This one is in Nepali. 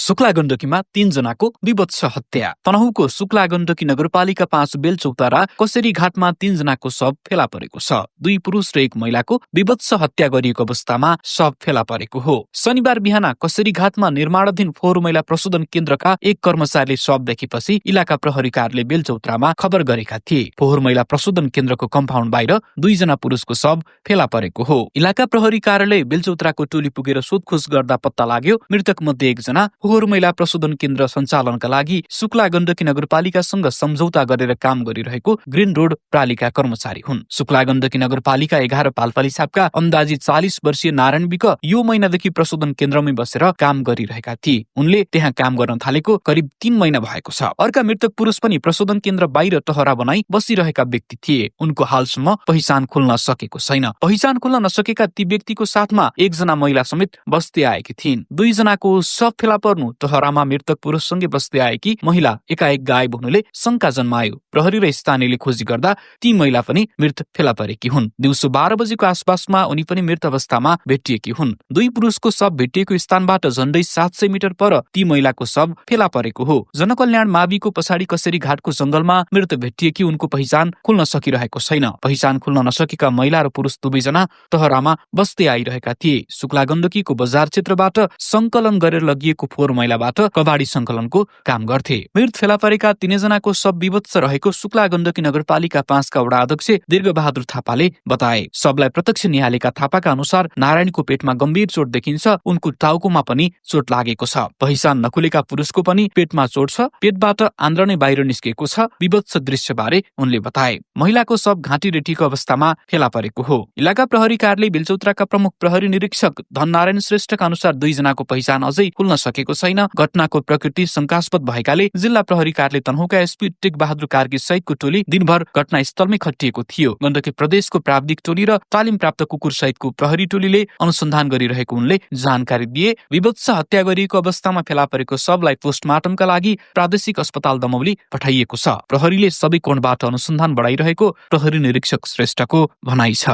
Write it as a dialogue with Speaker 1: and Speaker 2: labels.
Speaker 1: सुक्ला गण्डकीमा 3 जनाको विभत्स हत्या। तनहुँको सुक्ला गण्डकी नगरपालिका 5 बेलचौतारा कसरी घाटमा 3 जनाको शव फेला परेको छ। 2 पुरुष र 1 महिलाको विभत्स हत्या गरिएको अवस्थामा शव फेला परेको हो। शनिबार बिहान कसरी घाटमा निर्माणाधीन फोहोर मैला प्रशोधन केन्द्रका 1 कर्मचारीले शव देखेपछि इलाका प्रहरी कार्यालय बेलचौतारामा खबर गरेका थिए। फोहोर मैला प्रशोधन केन्द्रको कम्पाउन्ड बाहिर 2 जना पुरुषको शव फेला परेको हो। इलाका प्रहरी कार्यालय बेलचौताराको टोली पुगेर सोधखोज गर्दा पत्ता लाग्यो मृतक मध्ये 1 जना फोहोर मैला प्रशोधन केन्द्र सञ्चालनका लागि सुक्ला गण्डकी नगरपालिकासँग सम्झौता गरेर काम गरिरहेको ग्रीन रोड प्रालिका कर्मचारी हुन्। सुक्ला गण्डकी नगरपालिका 11 पाल्पालिसापका अन्दाजी 40 वर्षीय नारायण विक यो महिनादेखि प्रशोधन केन्द्रमै बसेर काम गरिरहेका थिए। उनले त्यहाँ काम गर्न थालेको करिब 3 महिना भएको छ। अर्का मृतक पुरुष पनि प्रशोधन केन्द्र बाहिर टहरा बनाई बसिरहेका व्यक्ति थिए। उनको हालसम्म पहिचान खुल्न सकेको छैन। पहिचान खुल्न नसकेका ती व्यक्तिको साथमा 1 जना महिला समेत बस्दै आएकी थिइन्। 2 जनाको शव फेला पर्नु टहरामा मृतक पुरुषसँगै बस्दै आएकी महिला एकाएक गायब हुनुले शंका जन्मायो। प्रहरी र स्थानीयले खोजी गर्दा ती महिला पनि मृत फेला परेकी हुन्। दिउँसो 12 बजेको आसपासमा उनी पनि मृत अवस्थामा भेटिएकी हुन्। 2 पुरुषको शव भेटिएको स्थानबाट झण्डै 700 मिटर पर ती महिलाको शव फेला परेको हो। जनकल्याण माविको पछाडि कसरी घाटको जंगलमा मृत भेटिएकी उनको पहिचान खुल्न सकिरहेको छैन। पहिचान खुल्न नसकेका महिला र पुरुष 2 जना टहरामा बस्दै आइरहेका थिए। सुक्ला गण्डकीको बजार क्षेत्रबाट संकलन गरेर लगिएको फोहोर मैलाबाट कबाडी संकलनको काम गर्थे। मृत फेला परेका 3 जनाको शव विभत्स रहेको सुक्ला गण्डकी नगरपालिका 5 का वडा अध्यक्ष दीर्घबहादुर थापाले बताए। शवलाई प्रत्यक्ष निहालेका थापाका अनुसार नारायणको पेटमा गम्भीर चोट देखिन्छ। उनको टाउकोमा पनि चोट लागेको छ। पहिचान नखुलेका पुरुषको पनि पेटमा चोट छ। पेटबाट आन्द्रा नै बाहिर निस्केको छ। विभत्स दृश्यबारे उनले बताए। महिलाको शव घाँटी रेटीको अवस्थामा फेला परेको हो। इलाका प्रहरी कार्यालय बेलचौताराका प्रमुख प्रहरी निरीक्षक धननारायण श्रेष्ठका अनुसार 2 जनाको पहिचान अझै खुल्न सकेको छैन। घटनाको प्रकृति शंकास्पद भएकाले जिल्ला प्रहरी कार्यालय तनहुँका एसपी टेक बहादुर कार्की सहितको टोली दिनभर घटनास्थलमै खटिएको थियो। गण्डकी प्रदेशको प्राविधिक टोली र तालिम प्राप्त कुकुर सहितको प्रहरी टोलीले अनुसन्धान गरिरहेको उनले जानकारी दिए। विभत्स हत्या गरिएको अवस्थामा फेला परेको शवलाई पोस्टमार्टमका लागि प्रादेशिक अस्पताल दमौली पठाइएको छ। प्रहरीले सबै कोणबाट अनुसन्धान बढाइरहेको प्रहरी निरीक्षक श्रेष्ठको भनाइ छ।